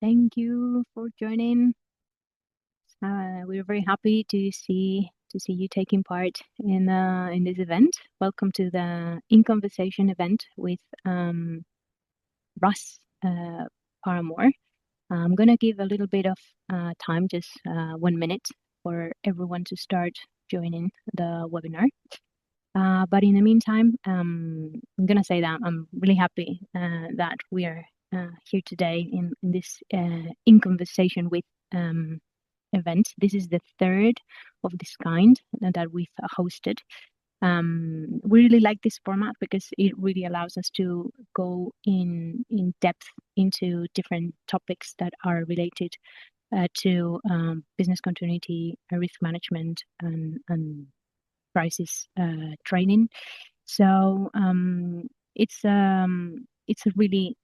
Thank you for joining. We're very happy to see you taking part in this event. Welcome to the In Conversation event with Russ Parramore. I'm going to give a little bit of time, just 1 minute, for everyone to start joining the webinar. But in the meantime, I'm going to say that I'm really happy that we are here today in this In Conversation with event. This is the third of this kind that we've hosted. We really like this format because it really allows us to go in depth into different topics that are related to business continuity, risk management, and crisis training. So it's a really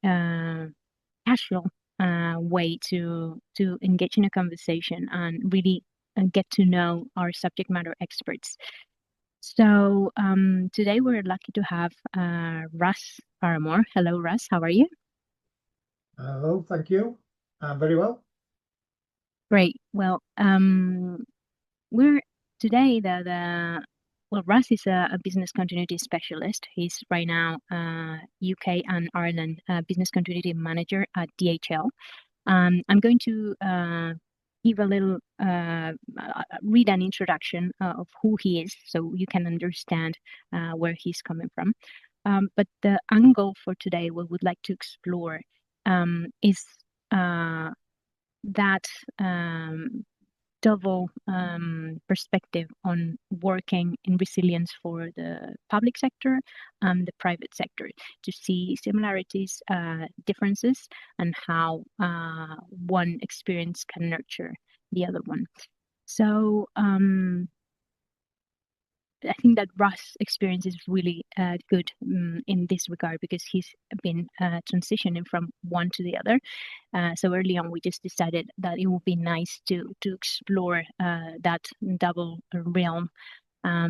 casual way to engage in a conversation and really get to know our subject matter experts. So today we're lucky to have Russ Parramore. Hello, Russ. How are you? Hello, thank you. I'm very well. Great. Well, we're today well, Russ is a business continuity specialist. He's right now UK and Ireland business continuity manager at DHL. I'm going to give a little read an introduction of who he is, so you can understand where he's coming from. But the angle for today, we would like to explore is that double perspective on working in resilience for the public sector and the private sector, to see similarities, differences, and how one experience can nurture the other one. So I think that Russ' experience is really good in this regard, because he's been transitioning from one to the other. So early on, we just decided that it would be nice to explore that double realm.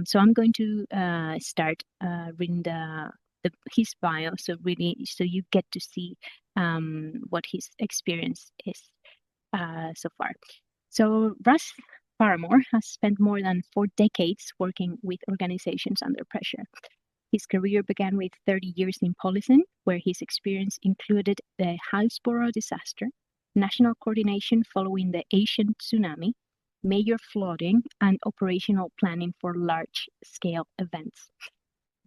So I'm going to start reading his bio, so you get to see what his experience is so far. So Russ Parramore has spent more than 4 decades working with organizations under pressure. His career began with 30 years in policing, where his experience included the Hillsborough disaster, national coordination following the Asian tsunami, major flooding, and operational planning for large-scale events.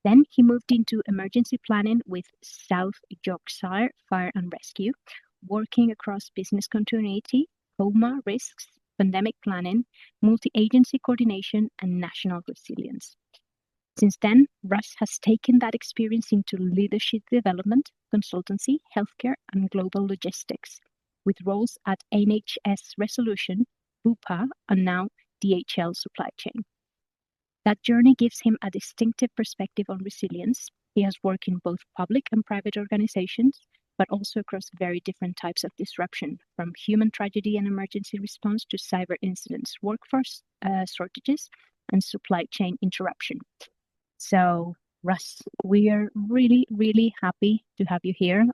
Then he moved into emergency planning with South Yorkshire Fire and Rescue, working across business continuity, coma risks, pandemic planning, multi-agency coordination, and national resilience. Since then, Russ has taken that experience into leadership development, consultancy, healthcare, and global logistics, with roles at NHS Resolution, Bupa, and now DHL Supply Chain. That journey gives him a distinctive perspective on resilience. He has worked in both public and private organizations, but also across very different types of disruption, from human tragedy and emergency response to cyber incidents, workforce shortages, and supply chain interruption. So, Russ, we are really, really happy to have you here.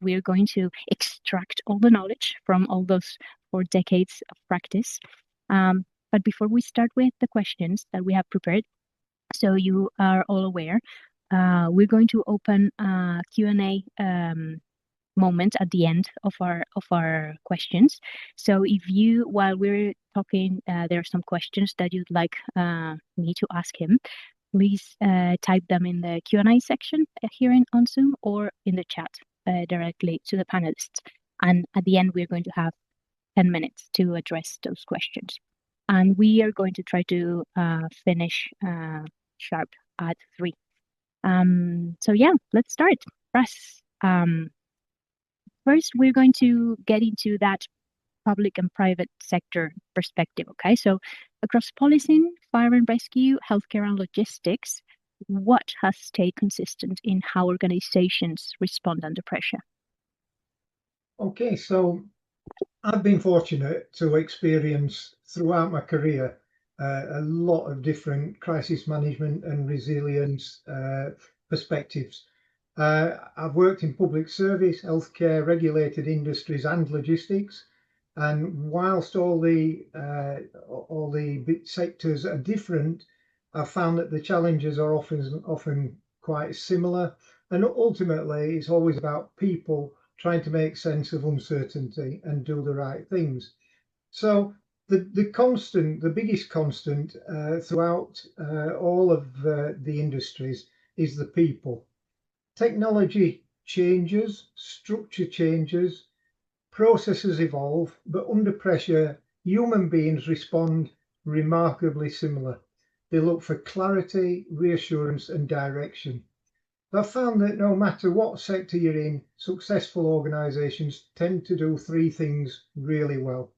We are going to extract all the knowledge from all those 4 decades of practice. But before we start with the questions that we have prepared, so you are all aware, we're going to open a Q&A moment at the end of our questions. So if you, while we're talking, there are some questions that you'd like me to ask him, please type them in the Q&A section here on Zoom, or in the chat directly to the panelists. And at the end, we're going to have 10 minutes to address those questions. And we are going to try to finish sharp at 3. So yeah, let's start. Russ, first, we're going to get into that public and private sector perspective, okay? So across policing, fire and rescue, healthcare and logistics, what has stayed consistent in how organizations respond under pressure? Okay, so I've been fortunate to experience throughout my career a lot of different crisis management and resilience perspectives. I've worked in public service, healthcare, regulated industries and logistics. And whilst all the sectors are different, I've found that the challenges are often quite similar. And ultimately, it's always about people trying to make sense of uncertainty and do the right things. So the biggest constant throughout all of the industries is the people. Technology changes, structure changes, processes evolve, but under pressure, human beings respond remarkably similar. They look for clarity, reassurance, and direction. I've found that no matter what sector you're in, successful organisations tend to do three things really well.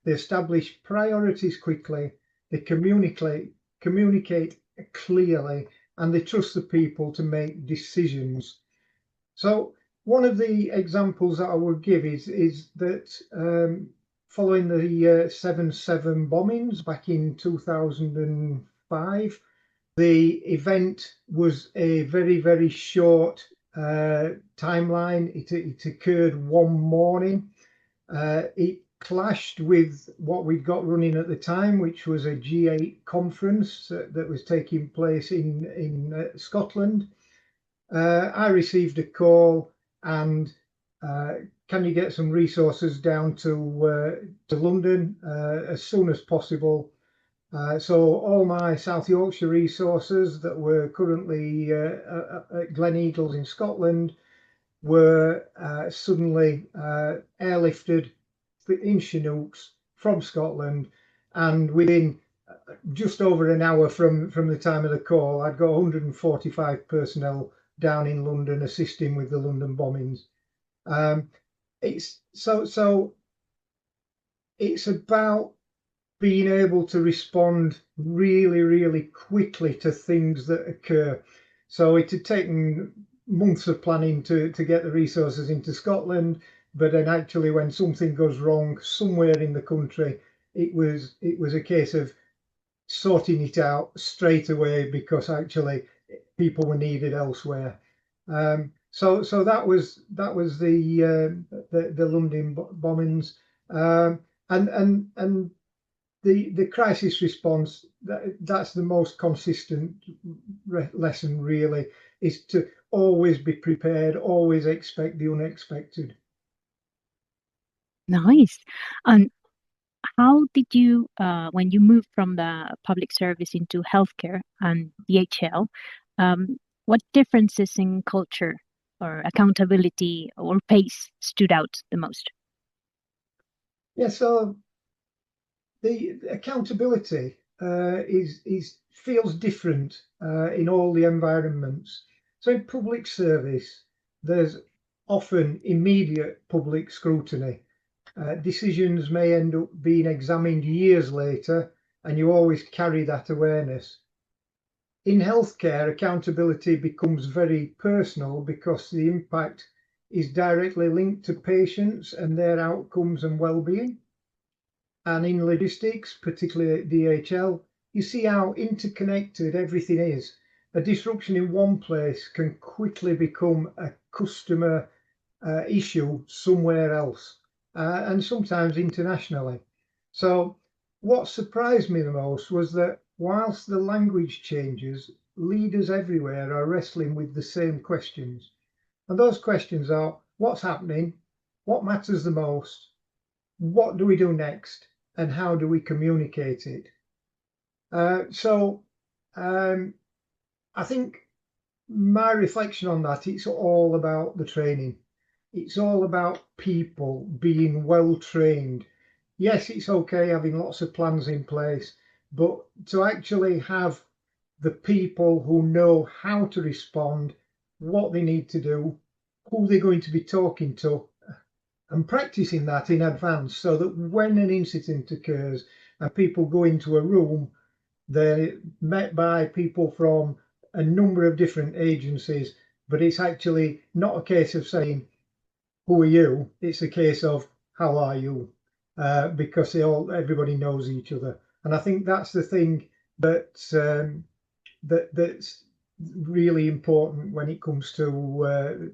They establish priorities quickly, they communicate clearly, and they trust the people to make decisions. So one of the examples that I would give is that following the 7/7 bombings back in 2005, the event was a very, very short timeline. It occurred one morning. It clashed with what we'd got running at the time, which was a G8 conference that was taking place in Scotland. I received a call and can you get some resources down to London as soon as possible? So all my South Yorkshire resources that were currently at Gleneagles in Scotland were suddenly airlifted in Chinooks from Scotland, and within just over an hour from the time of the call, I'd got 145 personnel down in London assisting with the London bombings. It's about being able to respond really, really quickly to things that occur. So it had taken months of planning to get the resources into Scotland, but then actually when something goes wrong somewhere in the country, it was a case of sorting it out straight away because actually people were needed elsewhere. So that was the London bombings, and the crisis response. That's the most consistent lesson, really, is to always be prepared, always expect the unexpected. Nice. And how did you, when you moved from the public service into healthcare and DHL, what differences in culture or accountability or pace stood out the most? Yeah, so the accountability feels different in all the environments. So in public service, there's often immediate public scrutiny. Decisions may end up being examined years later, and you always carry that awareness. In healthcare, accountability becomes very personal because the impact is directly linked to patients and their outcomes and well-being. And in logistics, particularly at DHL, you see how interconnected everything is. A disruption in one place can quickly become a customer issue somewhere else, and sometimes internationally. So what surprised me the most was that whilst the language changes, leaders everywhere are wrestling with the same questions. And those questions are: what's happening? What matters the most? What do we do next? And how do we communicate it? I think my reflection on that, it's all about the training. It's all about people being well trained. Yes, it's okay having lots of plans in place, but to actually have the people who know how to respond, what they need to do, who they're going to be talking to, and practicing that in advance so that when an incident occurs and people go into a room, they're met by people from a number of different agencies, but it's actually not a case of saying, who are you? It's a case of, how are you? Because everybody knows each other. And I think that's the thing that's really important when it comes to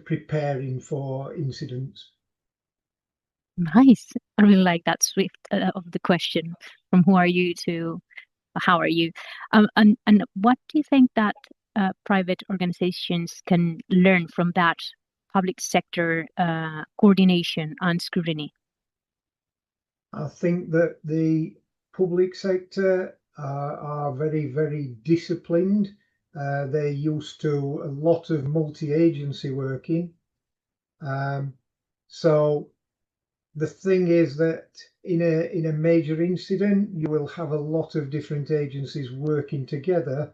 preparing for incidents. Nice. I really like that swift of the question from who are you to how are you? And what do you think that private organizations can learn from that public sector coordination and scrutiny? I think that the public sector are very, very disciplined. They're used to a lot of multi-agency working. So the thing is that in a major incident, you will have a lot of different agencies working together.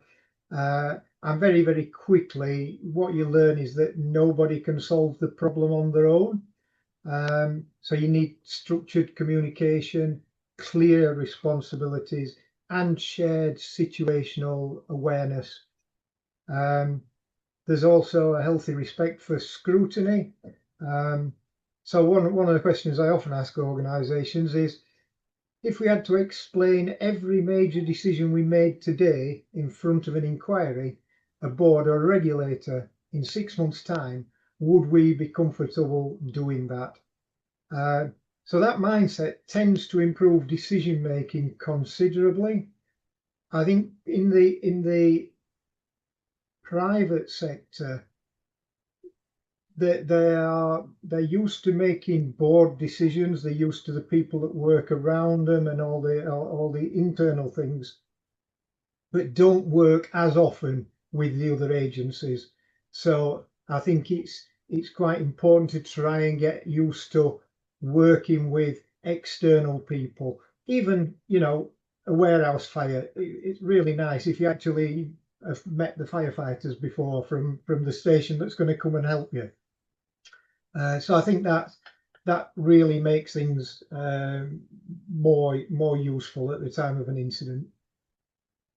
And very, very quickly, what you learn is that nobody can solve the problem on their own. So you need structured communication, clear responsibilities, and shared situational awareness. There's also a healthy respect for scrutiny. So one of the questions I often ask organisations is, if we had to explain every major decision we made today in front of an inquiry, a board or a regulator in 6 months' time, would we be comfortable doing that? So that mindset tends to improve decision making considerably. I think in the private sector, they're used to making board decisions. They're used to the people that work around them and all the internal things, but don't work as often with the other agencies. So I think it's quite important to try and get used to working with external people. Even, a warehouse fire, it's really nice if you actually have met the firefighters before from the station that's going to come and help you. So I think that really makes things more useful at the time of an incident.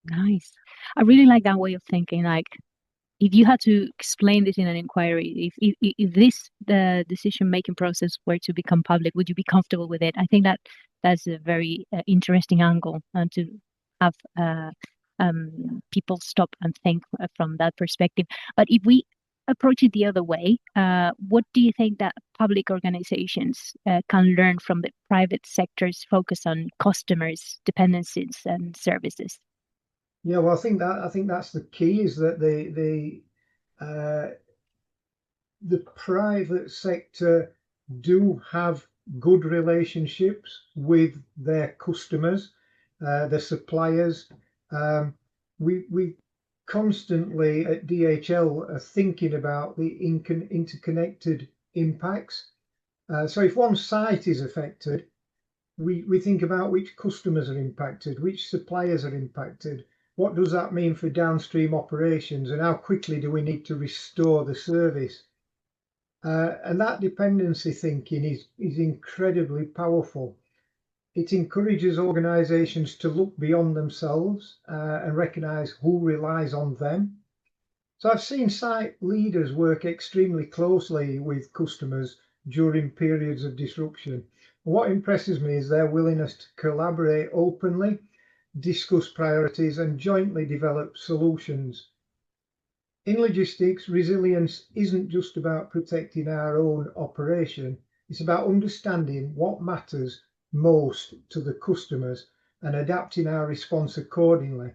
Nice. I really like that way of thinking. Like, if you had to explain this in an inquiry, if the decision making process were to become public, would you be comfortable with it? I think that's a very interesting angle to have people stop and think from that perspective. But if we approach it the other way, what do you think that public organizations can learn from the private sector's focus on customers, dependencies, and services? Yeah, well, I think that's the key, is that the private sector do have good relationships with their customers, their suppliers. We constantly at DHL are thinking about the interconnected impacts. So if one site is affected, we think about which customers are impacted, which suppliers are impacted. What does that mean for downstream operations, and how quickly do we need to restore the service? And that dependency thinking is incredibly powerful. It encourages organisations to look beyond themselves and recognise who relies on them. So I've seen site leaders work extremely closely with customers during periods of disruption. What impresses me is their willingness to collaborate openly, discuss priorities, and jointly develop solutions. In logistics, resilience isn't just about protecting our own operation, it's about understanding what matters most to the customers and adapting our response accordingly.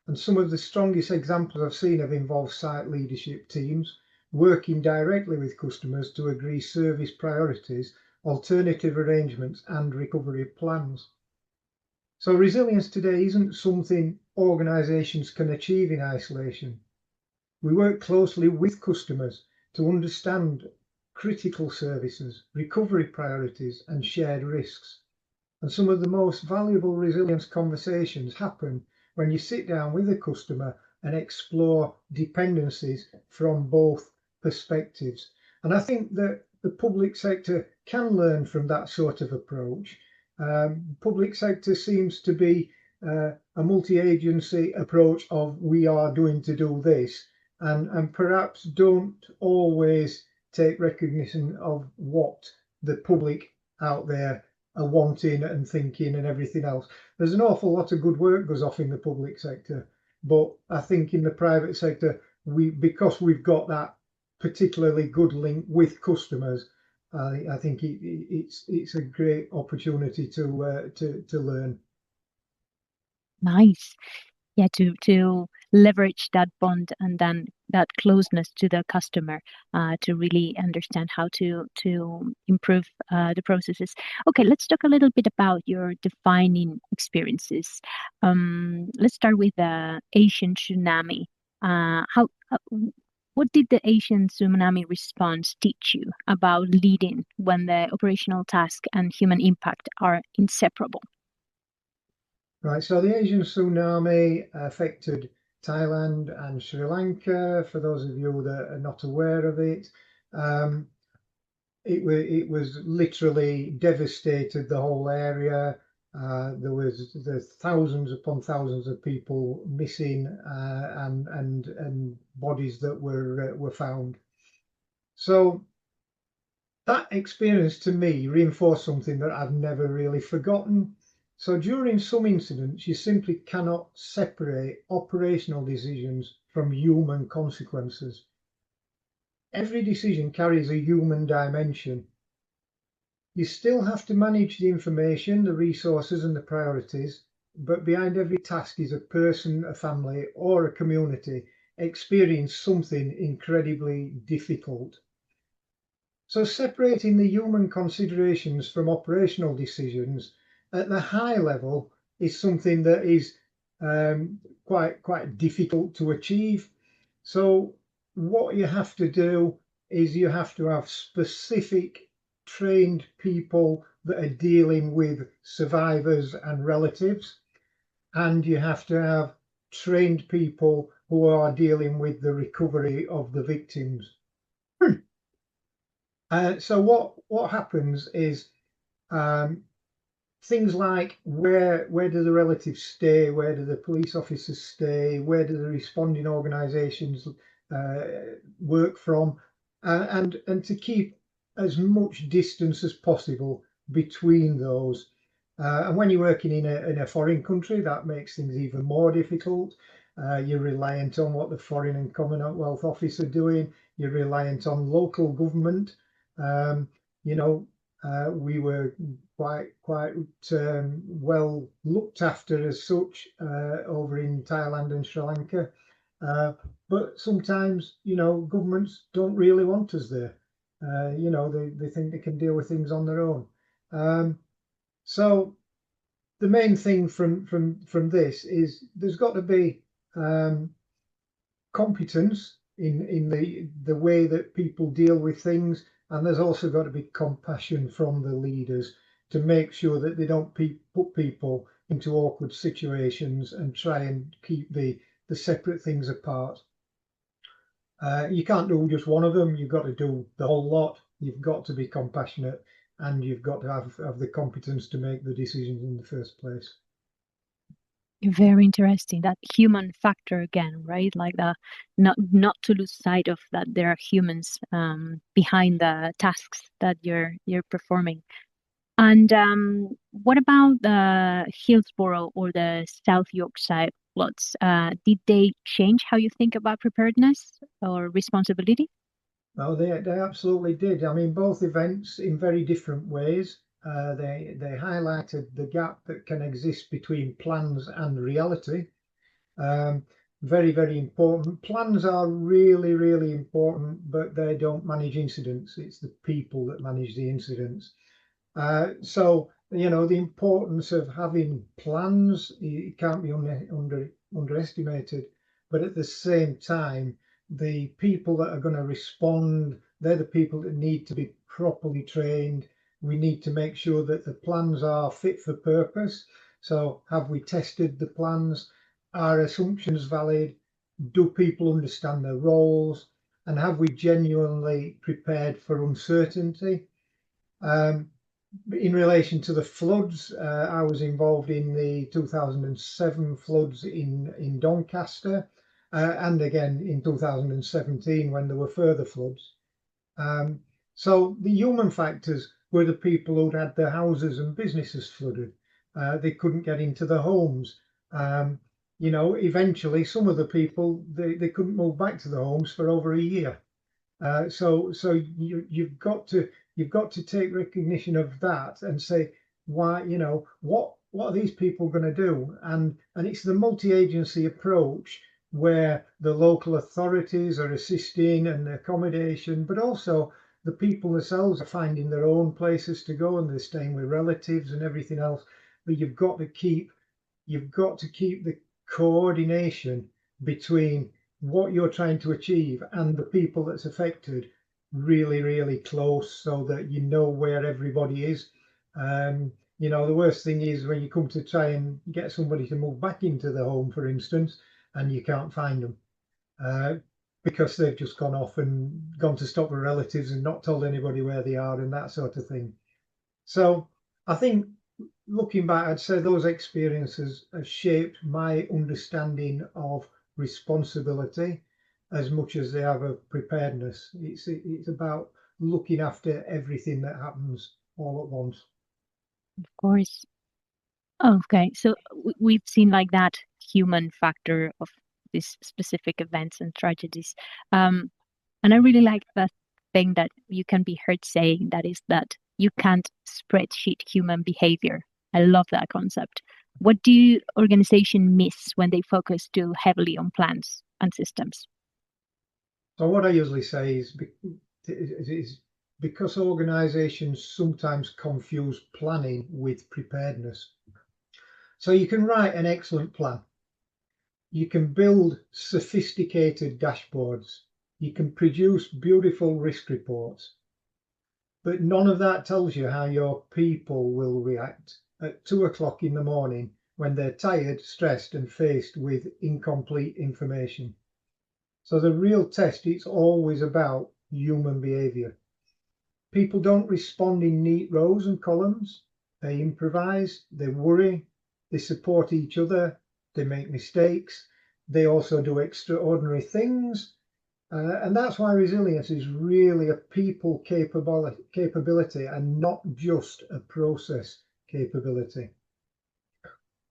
And some of the strongest examples I've seen have involved site leadership teams working directly with customers to agree service priorities, alternative arrangements, and recovery plans. So resilience today isn't something organisations can achieve in isolation. We work closely with customers to understand critical services, recovery priorities, and shared risks. And some of the most valuable resilience conversations happen when you sit down with a customer and explore dependencies from both perspectives. And I think that the public sector can learn from that sort of approach. Public sector seems to be a multi-agency approach of we are doing to do this, and perhaps don't always take recognition of what the public out there are wanting and thinking and everything else. There's an awful lot of good work goes off in the public sector, But I think in the private sector, because we've got that particularly good link with customers, I think it's a great opportunity to learn. Nice. Yeah, to leverage that bond and then that closeness to the customer to really understand how to improve the processes. Okay, let's talk a little bit about your defining experiences. Let's start with the Asian tsunami. How what did the Asian tsunami response teach you about leading when the operational task and human impact are inseparable? Right, so the Asian tsunami affected Thailand and Sri Lanka. For those of you that are not aware of it, um, it was literally devastated the whole area. There thousands upon thousands of people missing, and bodies that were found. So that experience to me reinforced something that I've never really forgotten. So during some incidents, you simply cannot separate operational decisions from human consequences. Every decision carries a human dimension. You still have to manage the information, the resources, and the priorities, but behind every task is a person, a family, or a community experience something incredibly difficult. So separating the human considerations from operational decisions at the high level is something that is quite difficult to achieve. So what you have to do is you have to have specific trained people that are dealing with survivors and relatives, and you have to have trained people who are dealing with the recovery of the victims. So what happens is things like where do the relatives stay, where do the police officers stay, where do the responding organisations work from, and to keep as much distance as possible between those. And when you're working in a foreign country, that makes things even more difficult. You're reliant on what the Foreign and Commonwealth Office are doing. You're reliant on local government. Um, you know, we were quite well looked after as such over in Thailand and Sri Lanka. But sometimes, governments don't really want us there. They think they can deal with things on their own. So the main thing from this is there's got to be competence in the way that people deal with things, and there's also got to be compassion from the leaders to make sure that they don't put people into awkward situations and try and keep the separate things apart. You can't do just one of them. You've got to do the whole lot. You've got to be compassionate, and you've got to have the competence to make the decisions in the first place. Very interesting. That human factor again, right? Like the not to lose sight of that there are humans behind the tasks that you're performing. And what about the Hillsborough or the South Yorkshire floods? Did they change how you think about preparedness or responsibility? Oh, they absolutely did. I mean, both events in very different ways. They highlighted the gap that can exist between plans and reality. Um, very important. Plans are really important, but they don't manage incidents. It's the people that manage the incidents. So the importance of having plans, it can't be underestimated. But at the same time, the people that are going to respond, they're the people that need to be properly trained. We need to make sure that the plans are fit for purpose. So have we tested the plans? Are assumptions valid? Do people understand their roles? And have we genuinely prepared for uncertainty? In relation to the floods, I was involved in the 2007 floods in Doncaster, and again in 2017 when there were further floods. So the human factors were the people who'd had their houses and businesses flooded. They couldn't get into their homes. eventually some of the people, they couldn't move back to the homes for over a year. So you've got to take recognition of that and say, why, what are these people going to do? And it's the multi-agency approach where the local authorities are assisting and the accommodation, but also the people themselves are finding their own places to go and they're staying with relatives and everything else. But you've got to keep the coordination between what you're trying to achieve and the people that's affected really, really close so that you know where everybody is. The worst thing is when you come to try and get somebody to move back into the home, for instance, and you can't find them because they've just gone off and gone to stop with relatives and not told anybody where they are and that sort of thing. So I think looking back, I'd say those experiences have shaped my understanding of responsibility as much as they have of preparedness. It's about looking after everything that happens all at once. Of course. Okay, so we've seen like that human factor of these specific events and tragedies. And I really like that thing that you can be heard saying, that is that you can't spreadsheet human behavior. I love that concept. What do organizations miss when they focus too heavily on plans and systems? So what I usually say is because organizations sometimes confuse planning with preparedness. So you can write an excellent plan. You can build sophisticated dashboards. You can produce beautiful risk reports. But none of that tells you how your people will react at 2 o'clock in the morning when they're tired, stressed, and faced with incomplete information. So the real test is always about human behavior. People don't respond in neat rows and columns. They improvise, they worry, they support each other, they make mistakes, they also do extraordinary things. And that's why resilience is really a people capability and not just a process capability.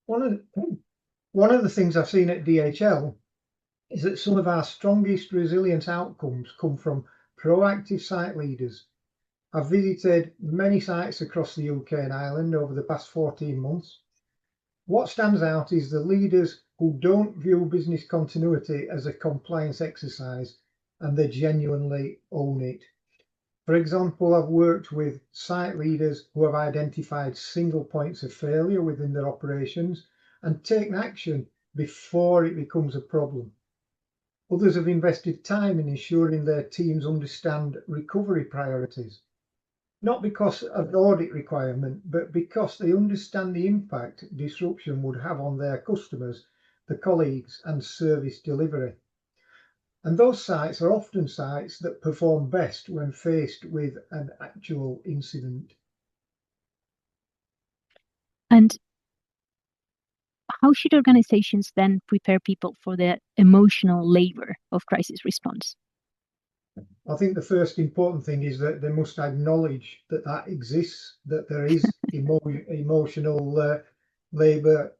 One of the things I've seen at DHL is that some of our strongest resilience outcomes come from proactive site leaders. I've visited many sites across the UK and Ireland over the past 14 months. What stands out is the leaders who don't view business continuity as a compliance exercise and they genuinely own it. For example, I've worked with site leaders who have identified single points of failure within their operations and taken action before it becomes a problem. Others have invested time in ensuring their teams understand recovery priorities, not because of the audit requirement, but because they understand the impact disruption would have on their customers, the colleagues, and service delivery. And those sites are often sites that perform best when faced with an actual incident. And how should organizations then prepare people for the emotional labor of crisis response? I think the first important thing is that they must acknowledge that that exists, that there is emotional labor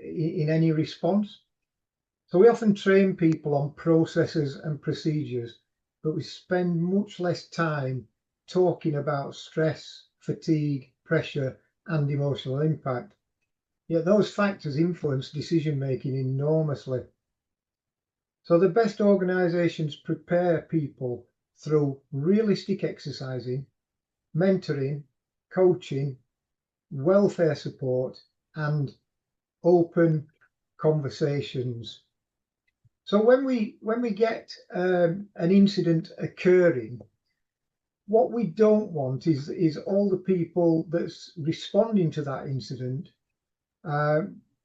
in any response. So we often train people on processes and procedures, but we spend much less time talking about stress, fatigue, pressure, and emotional impact. Yet those factors influence decision making enormously. So the best organizations prepare people through realistic exercising, mentoring, coaching, welfare support, and open conversations. So when we get an incident occurring, what we don't want is all the people that's responding to that incident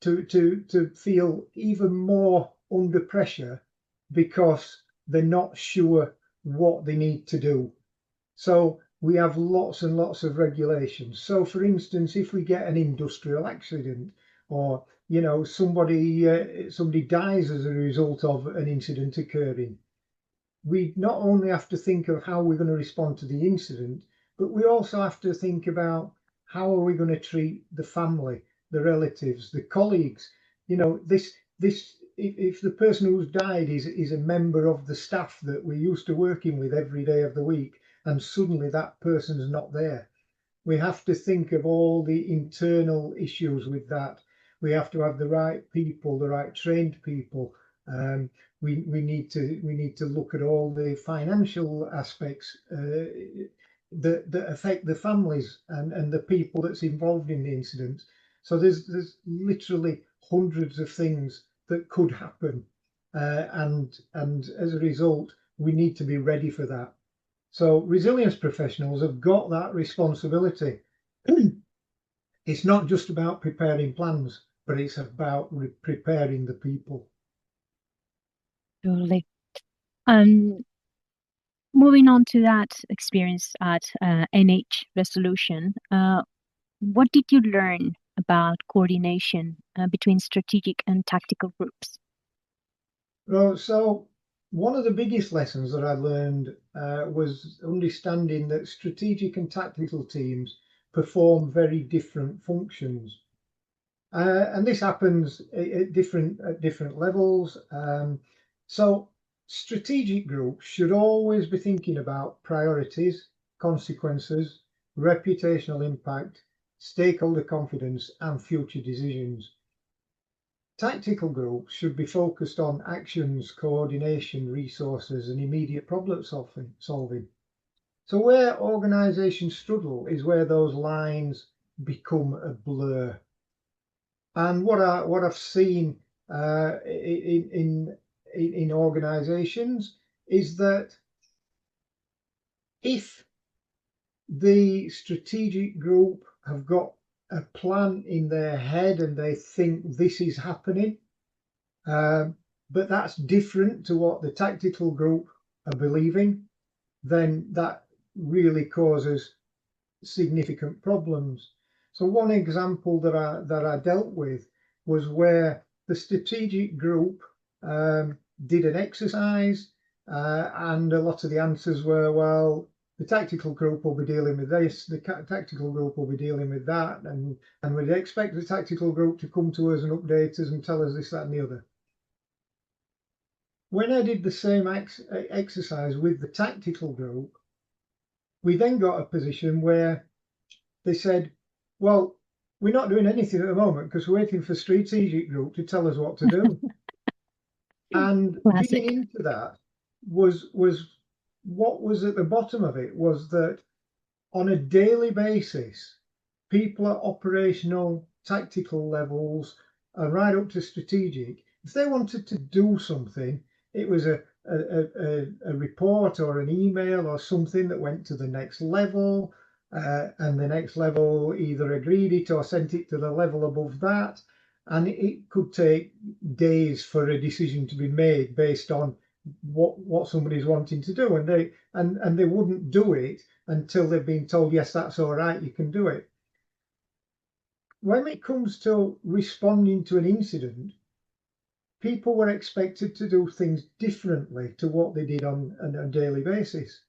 to feel even more under pressure because they're not sure what they need to do. So we have lots and lots of regulations. So for instance, if we get an industrial accident or somebody dies as a result of an incident occurring, we not only have to think of how we're going to respond to the incident, but we also have to think about how are we going to treat the family, the relatives, the colleagues. if the person who's died is a member of the staff that we're used to working with every day of the week, and suddenly that person's not there, we have to think of all the internal issues with that. We have to have the right people, the right trained people. We need to look at all the financial aspects that affect the families and the people that's involved in the incidents. So there's literally hundreds of things that could happen, and as a result, we need to be ready for that. So resilience professionals have got that responsibility. It's not just about preparing plans, but it's about preparing the people. Totally. Moving on to that experience at NH Resolution, what did you learn about coordination between strategic and tactical groups? Well, so one of the biggest lessons that I learned was understanding that strategic and tactical teams perform very different functions. And this happens at different levels. So strategic groups should always be thinking about priorities, consequences, reputational impact, stakeholder confidence, and future decisions. Tactical groups should be focused on actions, coordination, resources, and immediate problem solving. So where organisations struggle is where those lines become a blur. And what I've seen in organisations is that if the strategic group have got a plan in their head and they think this is happening, but that's different to what the tactical group are believing, then that really causes significant problems. So one example that I dealt with was where the strategic group did an exercise, and a lot of the answers were, well, the tactical group will be dealing with this, the tactical group will be dealing with that, and we'd expect the tactical group to come to us and update us and tell us this, that, and the other. When I did the same exercise with the tactical group, we then got a position where they said, well, we're not doing anything at the moment because we're waiting for strategic group to tell us what to do. And Classic. digging into that was what was at the bottom of it was that on a daily basis, people at operational, tactical levels, right up to strategic, if they wanted to do something, it was a report or an email or something that went to the next level, and the next level either agreed it or sent it to the level above that. And it could take days for a decision to be made based on what somebody's wanting to do, and they wouldn't do it until they've been told, yes, that's all right, you can do it. When it comes to responding to an incident, people were expected to do things differently to what they did on a daily basis.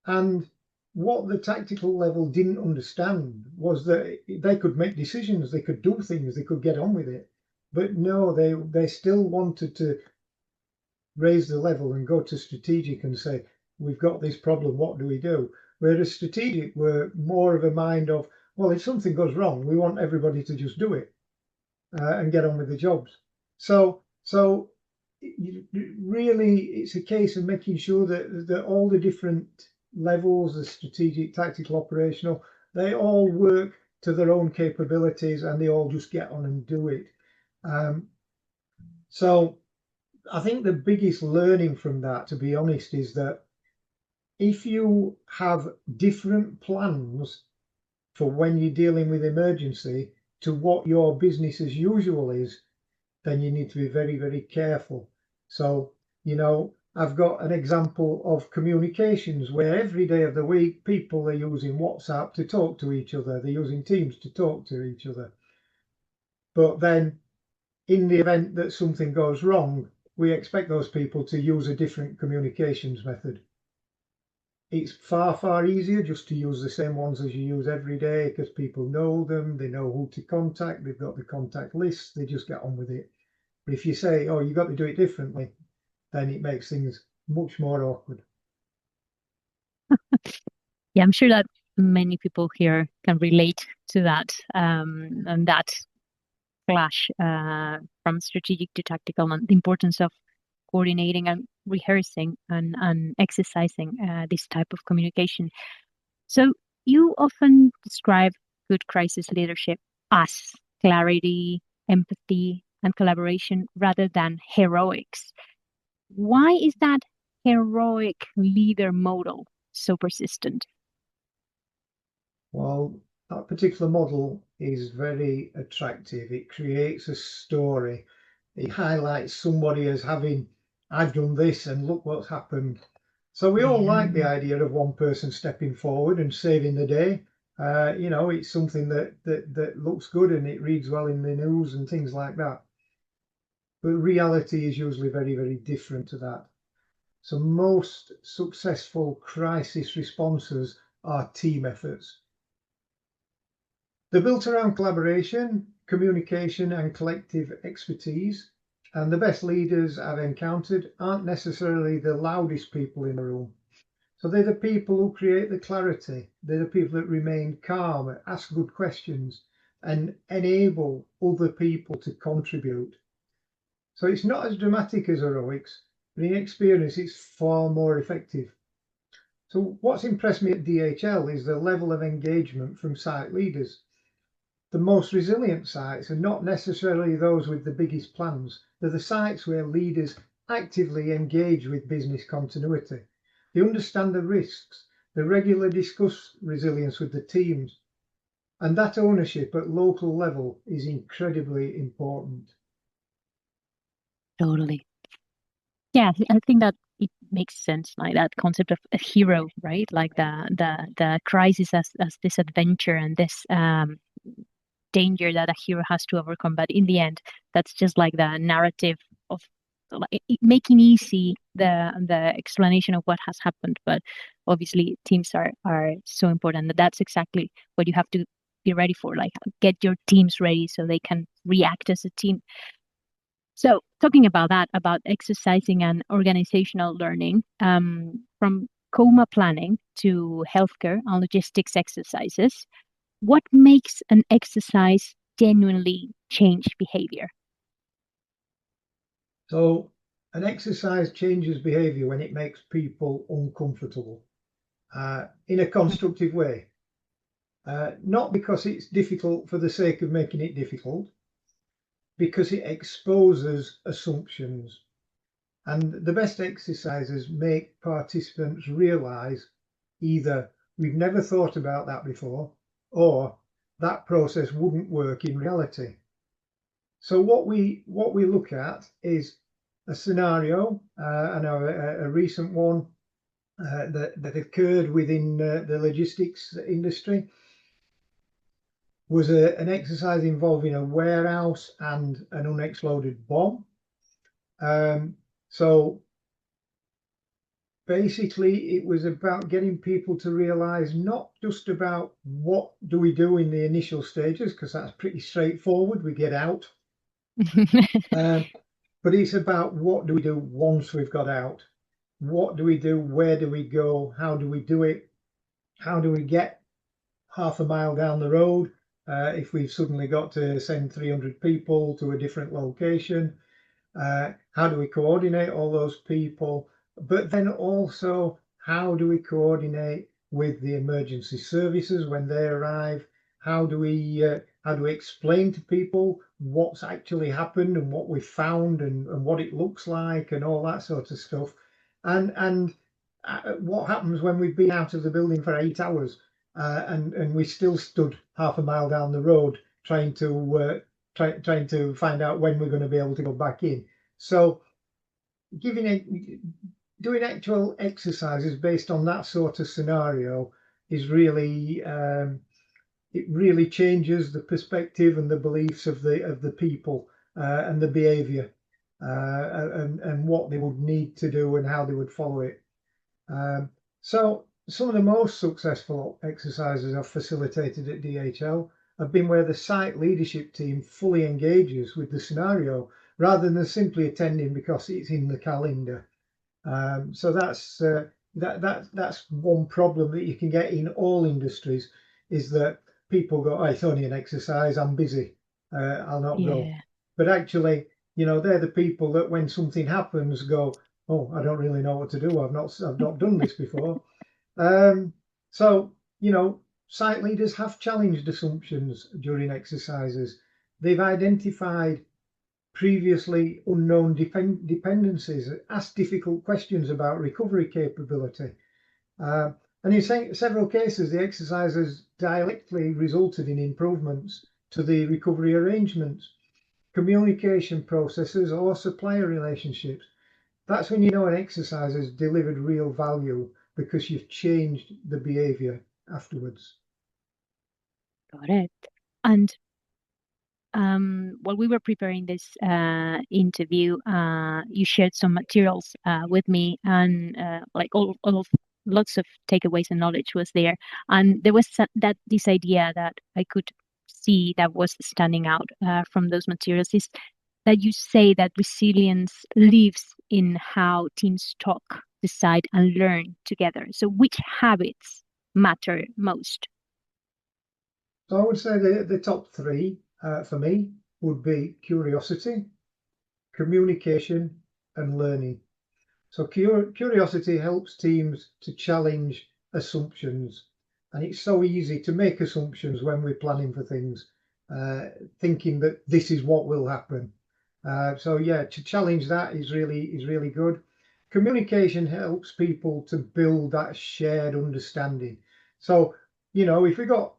And what the tactical level didn't understand was that they could make decisions, they could do things, they could get on with it. But no, they still wanted to raise the level and go to strategic and say, we've got this problem, what do we do? Whereas strategic were more of a mind of, well, if something goes wrong, we want everybody to just do it and get on with the jobs. So really, it's a case of making sure that all the different levels, the strategic, tactical, operational, they all work to their own capabilities and they all just get on and do it. So I think the biggest learning from that, to be honest, is that if you have different plans for when you're dealing with emergency to what your business as usual is, then you need to be very, very careful. So, I've got an example of communications where every day of the week, people are using WhatsApp to talk to each other. They're using Teams to talk to each other. But then in the event that something goes wrong, we expect those people to use a different communications method. It's far, far easier just to use the same ones as you use every day because people know them, they know who to contact, they've got the contact list, they just get on with it. But if you say, oh, you've got to do it differently, then it makes things much more awkward. Yeah, I'm sure that many people here can relate to that, and that clash from strategic to tactical, and the importance of coordinating and rehearsing and exercising this type of communication. So you often describe good crisis leadership as clarity, empathy, and collaboration rather than heroics. Why is that heroic leader model so persistent? Well, that particular model is very attractive. It creates a story. It highlights somebody as having, I've done this and look what's happened. So we all like the idea of one person stepping forward and saving the day. It's something that looks good and it reads well in the news and things like that. But reality is usually very, very different to that. So most successful crisis responses are team efforts. They're built around collaboration, communication, and collective expertise. And the best leaders I've encountered aren't necessarily the loudest people in the room. So they're the people who create the clarity. They're the people that remain calm, ask good questions, and enable other people to contribute. So it's not as dramatic as heroics, but in experience, it's far more effective. So what's impressed me at DHL is the level of engagement from site leaders. The most resilient sites are not necessarily those with the biggest plans. They're the sites where leaders actively engage with business continuity. They understand the risks. They regularly discuss resilience with the teams. And that ownership at local level is incredibly important. Totally. Yeah, I think that it makes sense, like that concept of a hero, right? Like the crisis as this adventure and this danger that a hero has to overcome. But in the end, that's just like the narrative of like making easy the explanation of what has happened. But obviously, teams are so important. That's exactly what you have to be ready for. Like get your teams ready so they can react as a team. So talking about that, about exercising and organizational learning, from coma planning to healthcare and logistics exercises, what makes an exercise genuinely change behavior? So an exercise changes behavior when it makes people uncomfortable in a constructive way. Not because it's difficult for the sake of making it difficult, because it exposes assumptions. And the best exercises make participants realize either we've never thought about that before, or that process wouldn't work in reality. So what we look at is a scenario, and a recent one that occurred within the logistics industry was an exercise involving a warehouse and an unexploded bomb. So basically, it was about getting people to realize not just about what do we do in the initial stages, because that's pretty straightforward, we get out. But it's about what do we do once we've got out? What do we do? Where do we go? How do we do it? How do we get half a mile down the road if we've suddenly got to send 300 people to a different location? How do we coordinate all those people? But then also, how do we coordinate with the emergency services when they arrive? How do we explain to people what's actually happened and what we've found and what it looks like and all that sort of stuff? And what happens when we've been out of the building for 8 hours and we still stood half a mile down the road trying to find out when we're going to be able to go back in. So doing actual exercises based on that sort of scenario is really it really changes the perspective and the beliefs of the people and the behavior and what they would need to do and how they would follow it. So some of the most successful exercises I've facilitated at DHL have been where the site leadership team fully engages with the scenario rather than simply attending because it's in the calendar. So that's one problem that you can get in all industries, is that people go, oh, it's only an exercise, I'm busy, I'll not go. Yeah. But actually, they're the people that when something happens go, oh, I don't really know what to do. I've not done this before. So, site leaders have challenged assumptions during exercises. They've identified previously unknown dependencies, asked difficult questions about recovery capability. Uh, and in several cases, the exercises directly resulted in improvements to the recovery arrangements, communication processes, or supplier relationships. That's when you know an exercise has delivered real value, because you've changed the behavior afterwards. Got it. And while we were preparing this interview, you shared some materials with me, and like all of lots of takeaways and knowledge was there. And there was this idea that I could see that was standing out from those materials, is that you say that resilience lives in how teams talk, decide, and learn together. So which habits matter most? So I would say the top three for me would be curiosity, communication, and learning. So curiosity helps teams to challenge assumptions, and it's so easy to make assumptions when we're planning for things, thinking that this is what will happen. So yeah, to challenge that is really good. Communication helps people to build that shared understanding. So if we got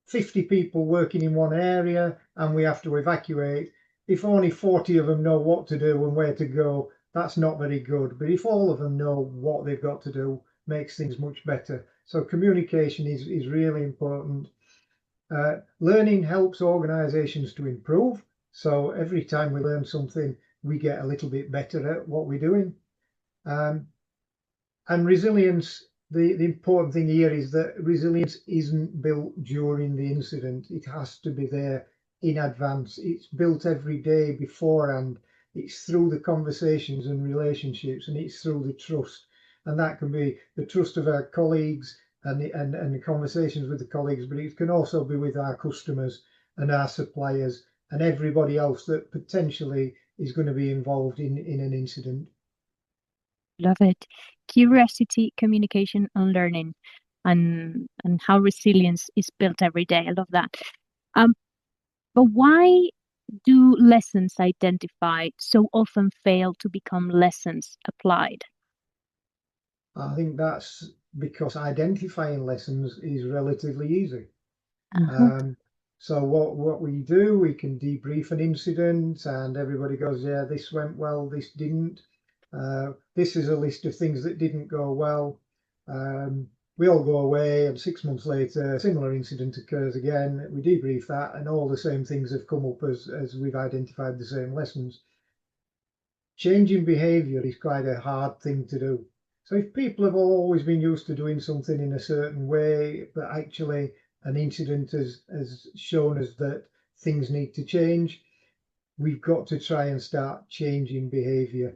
50 people working in one area and we have to evacuate, if only 40 of them know what to do and where to go, that's not very good. But if all of them know what they've got to do, makes things much better. So communication is really important. Learning helps organizations to improve. So every time we learn something, we get a little bit better at what we're doing. And resilience, the important thing here is that resilience isn't built during the incident. It has to be there in advance. It's built every day beforehand. It's through the conversations and relationships, and it's through the trust. And that can be the trust of our colleagues and the conversations with the colleagues, but it can also be with our customers and our suppliers and everybody else that potentially is going to be involved in an incident. Love it. Curiosity, communication, and learning, and how resilience is built every day. I love that. Um, but why do lessons identified so often fail to become lessons applied? I think that's because identifying lessons is relatively easy. Uh-huh. Um, so what we do, we can debrief an incident, and everybody goes, yeah, this went well, this didn't. This is a list of things that didn't go well. We all go away, and 6 months later, a similar incident occurs again. We debrief that, and all the same things have come up as we've identified the same lessons. Changing behavior is quite a hard thing to do. So if people have always been used to doing something in a certain way, but actually an incident has shown us that things need to change, we've got to try and start changing behavior.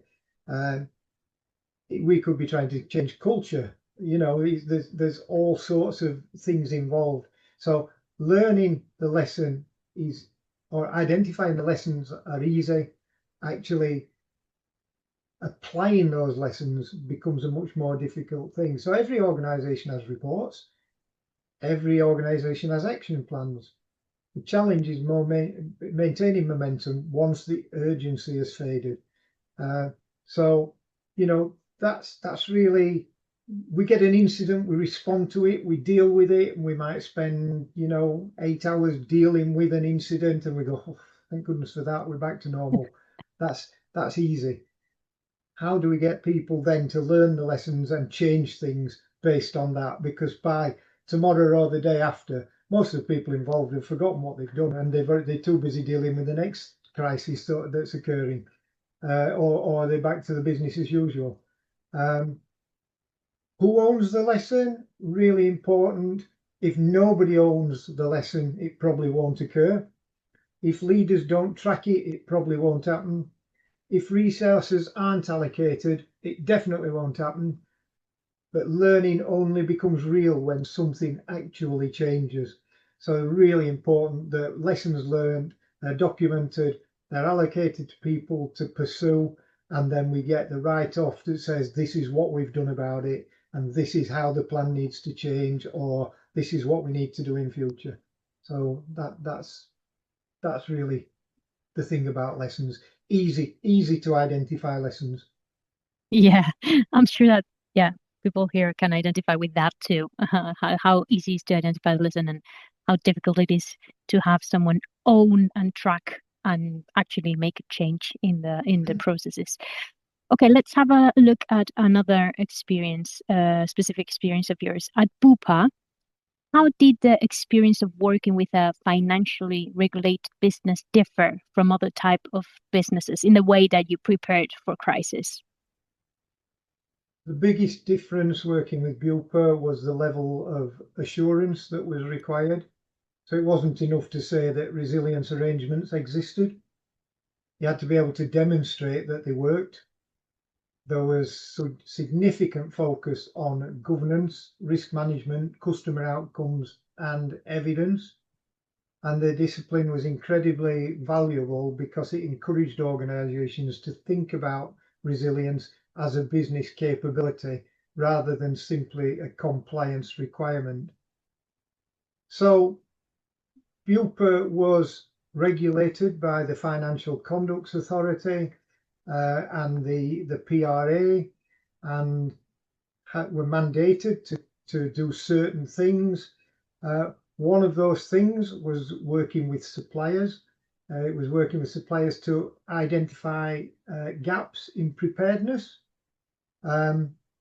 We could be trying to change culture. There's all sorts of things involved. So learning the lesson is, or identifying the lessons are easy. Actually, applying those lessons becomes a much more difficult thing. So every organization has reports, every organization has action plans. The challenge is more maintaining momentum once the urgency has faded. So, that's really, we get an incident, we respond to it, we deal with it, and we might spend, 8 hours dealing with an incident, and we go, oh, thank goodness for that, we're back to normal. That's easy. How do we get people then to learn the lessons and change things based on that? Because by tomorrow or the day after, most of the people involved have forgotten what they've done, and they're too busy dealing with the next crisis that's occurring, or they're back to the business as usual. Who owns the lesson? Really important. If nobody owns the lesson, it probably won't occur. If leaders don't track it, it probably won't happen. if resources aren't allocated, it definitely won't happen. But learning only becomes real when something actually changes. So really important that lessons learned, they're documented, they're allocated to people to pursue, and then we get the write-off that says this is what we've done about it, and this is how the plan needs to change, or this is what we need to do in future. So that's really the thing about lessons. Easy to identify lessons. Yeah, I'm sure that, yeah, people here can identify with that too. How easy it is to identify the lesson and how difficult it is to have someone own and track and actually make a change in the processes. Okay, let's have a look at another experience, specific experience of yours at Bupa. How did the experience of working with a financially regulated business differ from other type of businesses in the way that you prepared for crisis? The biggest difference working with Bupa was the level of assurance that was required. So it wasn't enough to say that resilience arrangements existed. You had to be able to demonstrate that they worked. There was significant focus on governance, risk management, customer outcomes, and evidence. And the discipline was incredibly valuable because it encouraged organizations to think about resilience as a business capability rather than simply a compliance requirement. So Bupa was regulated by the Financial Conduct Authority and the PRA, and were mandated to do certain things. One of those things was working with suppliers. It was working with suppliers to identify gaps in preparedness.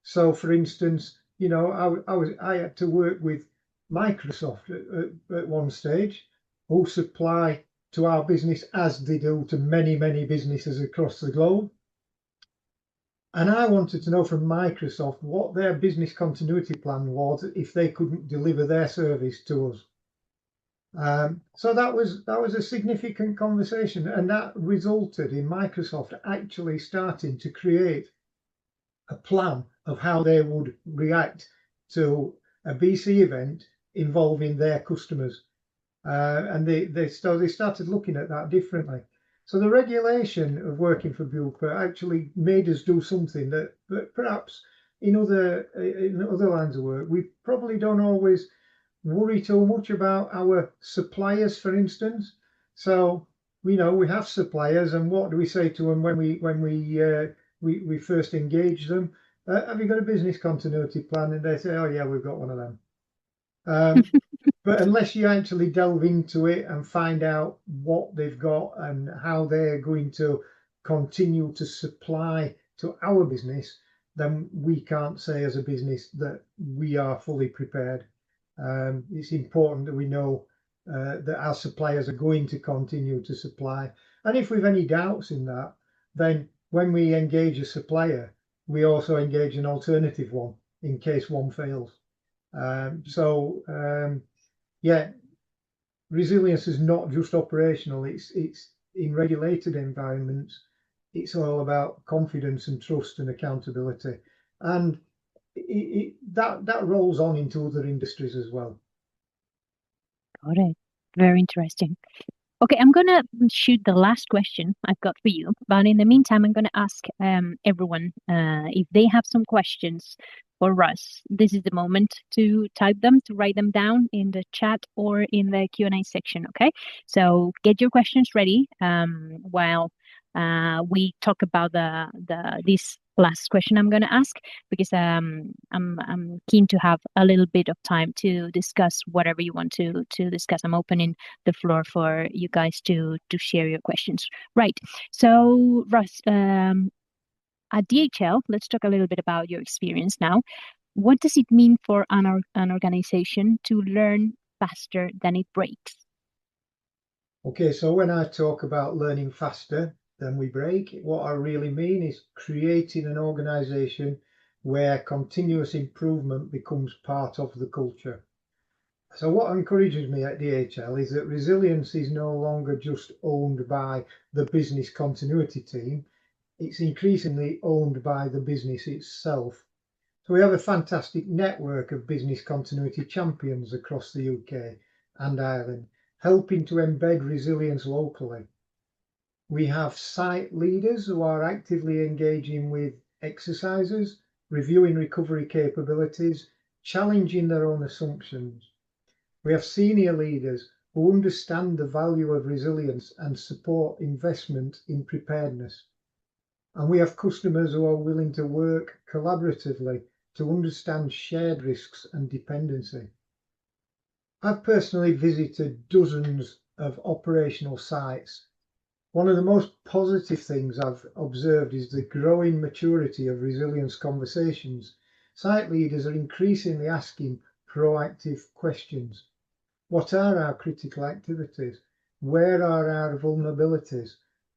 So, for instance, I had to work with Microsoft at one stage, who supply to our business as they do to many businesses across the globe. And I wanted to know from Microsoft what their business continuity plan was if they couldn't deliver their service to us. So that was a significant conversation, and that resulted in Microsoft actually starting to create a plan of how they would react to a BC event involving their customers. And they started looking at that differently. So the regulation of working for Bupa actually made us do something that perhaps in other lines of work we probably don't always worry too much about our suppliers, for instance. So we have suppliers, and what do we say to them when we first engage them? Have you got a business continuity plan? And they say, oh yeah, we've got one of them. But unless you actually delve into it and find out what they've got and how they're going to continue to supply to our business, then we can't say as a business that we are fully prepared. It's important that we know that our suppliers are going to continue to supply. And if we've any doubts in that, then when we engage a supplier, we also engage an alternative one in case one fails. Yeah, resilience is not just operational, it's in regulated environments, it's all about confidence and trust and accountability. And that rolls on into other industries as well. Got it. Very interesting. Okay, I'm gonna shoot the last question I've got for you, but in the meantime, I'm gonna ask everyone if they have some questions for Russ. This is the moment to type them, to write them down in the chat or in the Q&A section. Okay, so get your questions ready while we talk about this last question I'm going to ask, because I'm keen to have a little bit of time to discuss whatever you want to discuss. I'm opening the floor for you guys to share your questions. Right. So Russ, at DHL, let's talk a little bit about your experience now. What does it mean for an organization to learn faster than it breaks? Okay, so when I talk about learning faster than we break, what I really mean is creating an organization where continuous improvement becomes part of the culture. So what encourages me at DHL is that resilience is no longer just owned by the business continuity team. it's increasingly owned by the business itself. So we have a fantastic network of business continuity champions across the UK and Ireland, helping to embed resilience locally. We have site leaders who are actively engaging with exercises, reviewing recovery capabilities, challenging their own assumptions. We have senior leaders who understand the value of resilience and support investment in preparedness. And we have customers who are willing to work collaboratively to understand shared risks and dependency. I've personally visited dozens of operational sites. One of the most positive things I've observed is the growing maturity of resilience conversations. Site leaders are increasingly asking proactive questions. What are our critical activities? Where are our vulnerabilities?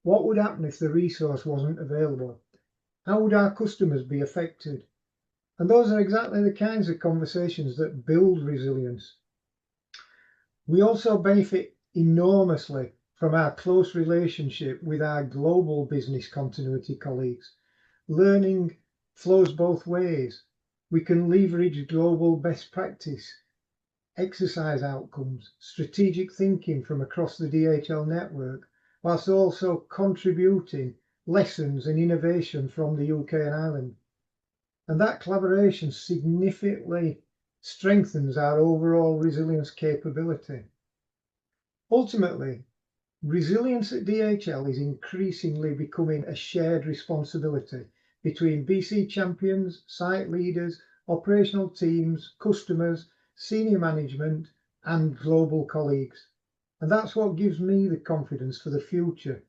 What would happen if the resource wasn't available? How would our customers be affected? And those are exactly the kinds of conversations that build resilience. We also benefit enormously from our close relationship with our global business continuity colleagues. Learning flows both ways. We can leverage global best practice, exercise outcomes, strategic thinking from across the DHL network, whilst also contributing lessons and innovation from the UK and Ireland. And that collaboration significantly strengthens our overall resilience capability. Ultimately, resilience at DHL is increasingly becoming a shared responsibility between BC champions, site leaders, operational teams, customers, senior management, and global colleagues. And that's what gives me the confidence for the future.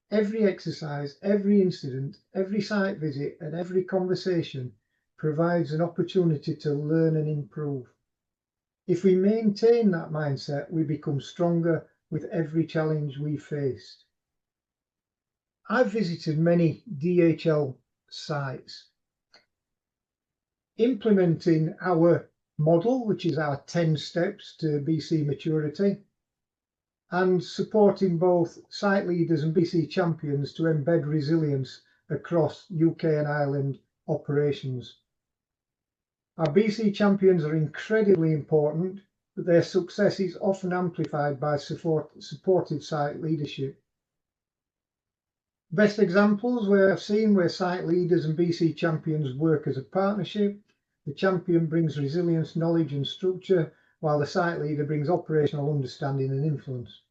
Every exercise, every incident, every site visit, and every conversation provides an opportunity to learn and improve. If we maintain that mindset, we become stronger with every challenge we faced. I've visited many DHL sites. Implementing our model, which is our 10 steps to BC maturity, and supporting both site leaders and BC champions to embed resilience across UK and Ireland operations. Our BC champions are incredibly important, but their success is often amplified by supportive site leadership. Best examples where I've seen where site leaders and BC champions work as a partnership. The champion brings resilience, knowledge and structure, while the site leader brings operational understanding and influence.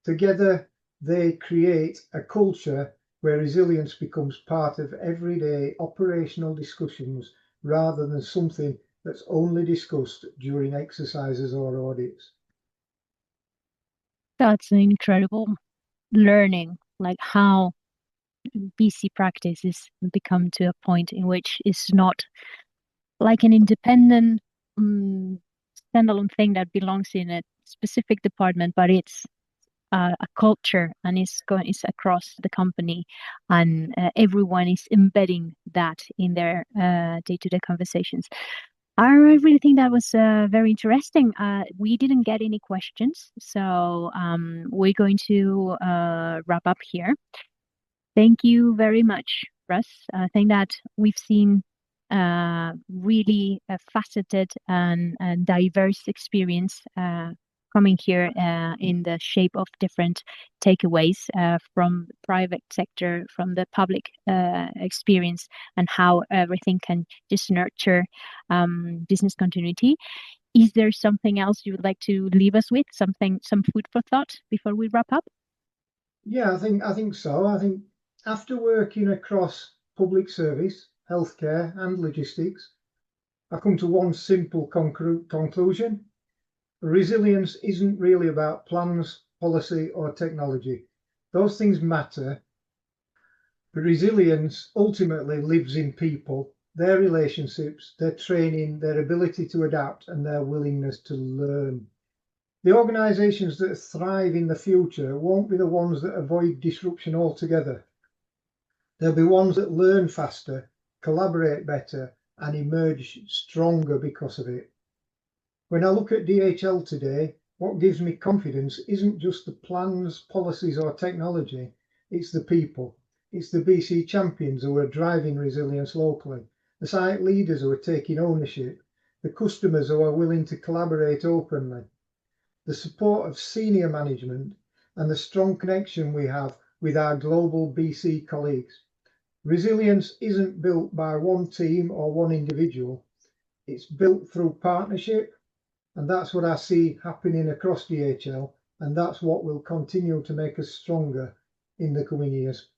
Together, they create a culture where resilience becomes part of everyday operational discussions rather than something that's only discussed during exercises or audits. That's an incredible learning, like how BC practice is become to a point in which it's not like an independent standalone thing that belongs in a specific department, but it's a culture, and it's across the company, and everyone is embedding that in their day-to-day conversations. I really think that was very interesting. We didn't get any questions, so we're going to wrap up here. Thank you very much, Russ. I think that we've seen really a faceted and diverse experience coming here in the shape of different takeaways from the private sector, from the public experience, and how everything can just nurture business continuity. Is there something else you would like to leave us with? Some food for thought before we wrap up? Yeah, I think so. I think after working across public service, healthcare and logistics, I come to one simple conclusion. Resilience isn't really about plans, policy or technology. Those things matter, but resilience ultimately lives in people, their relationships, their training, their ability to adapt and their willingness to learn. The organisations that thrive in the future won't be the ones that avoid disruption altogether. They'll be ones that learn faster, collaborate better, and emerge stronger because of it. When I look at DHL today, what gives me confidence isn't just the plans, policies, or technology, it's the people. it's the BC champions who are driving resilience locally, the site leaders who are taking ownership, the customers who are willing to collaborate openly, the support of senior management, and the strong connection we have with our global BC colleagues. Resilience isn't built by one team or one individual. It's built through partnership, and that's what I see happening across DHL, and that's what will continue to make us stronger in the coming years.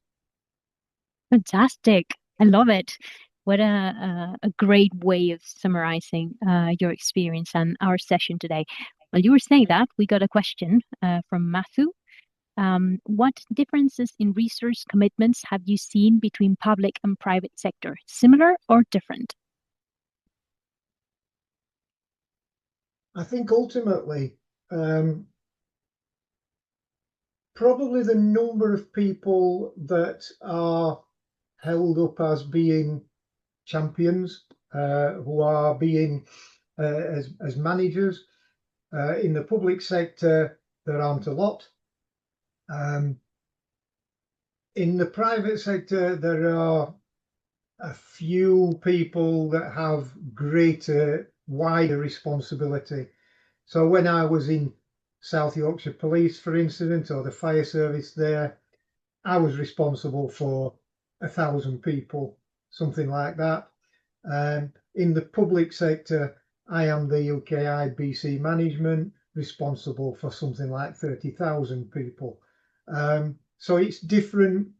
Fantastic. I love it. What a great way of summarizing your experience and our session today. While you were saying that, we got a question from Matthew. What differences in resource commitments have you seen between public and private sector? Similar or different? I think ultimately, probably the number of people that are held up as being champions, who are being as managers. In the public sector, there aren't a lot. In the private sector, there are a few people that have greater, wider responsibility. So when I was in South Yorkshire Police, for instance, or the fire service there, I was responsible for 1,000 people, something like that. In the public sector, I am the UK&I BC management, responsible for something like 30,000 people. So it's different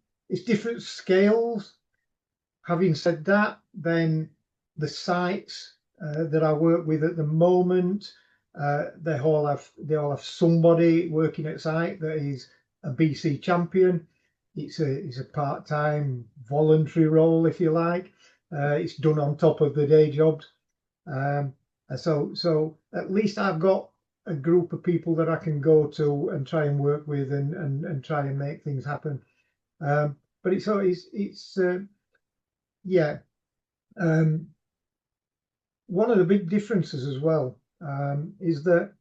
scales. Having said that, then the sites that I work with at the moment, they all have somebody working at site that is a BC champion. It's a part-time voluntary role, if you like. It's done on top of the day jobs. So at least I've got a group of people that I can go to and try and work with and try and make things happen. But yeah. One of the big differences as well is that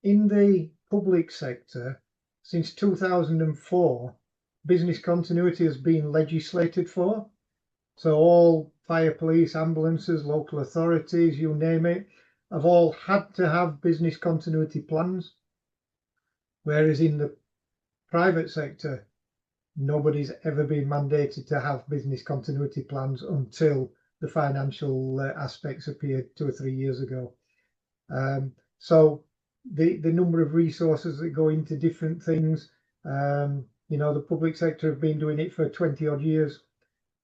in the public sector, since 2004, business continuity has been legislated for. So all fire, police, ambulances, local authorities, you name it, have all had to have business continuity plans. Whereas in the private sector, nobody's ever been mandated to have business continuity plans until the financial aspects appeared 2 or 3 years ago. So the number of resources that go into different things, the public sector have been doing it for 20 odd years.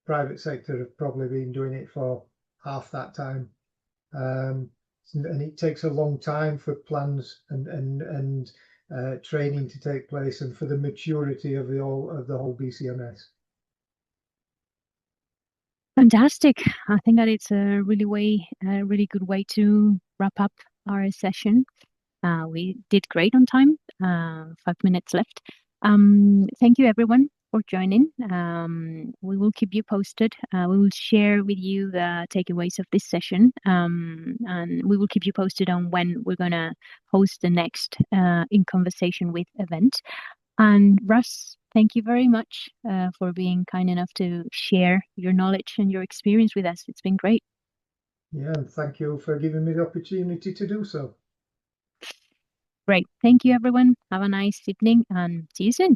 Private sector have probably been doing it for half that time. And it takes a long time for plans and training to take place and for the maturity of the whole BCMS. Fantastic. I think that it's a really good way to wrap up our session. We did great on time. 5 minutes left. Thank you everyone for joining. We will keep you posted. We will share with you the takeaways of this session, and we will keep you posted on when we're gonna host the next In Conversation With event. And Russ, thank you very much for being kind enough to share your knowledge and your experience with us. It's been great. Yeah, and thank you for giving me the opportunity to do so. Great. Thank you, everyone. Have a nice evening and see you soon.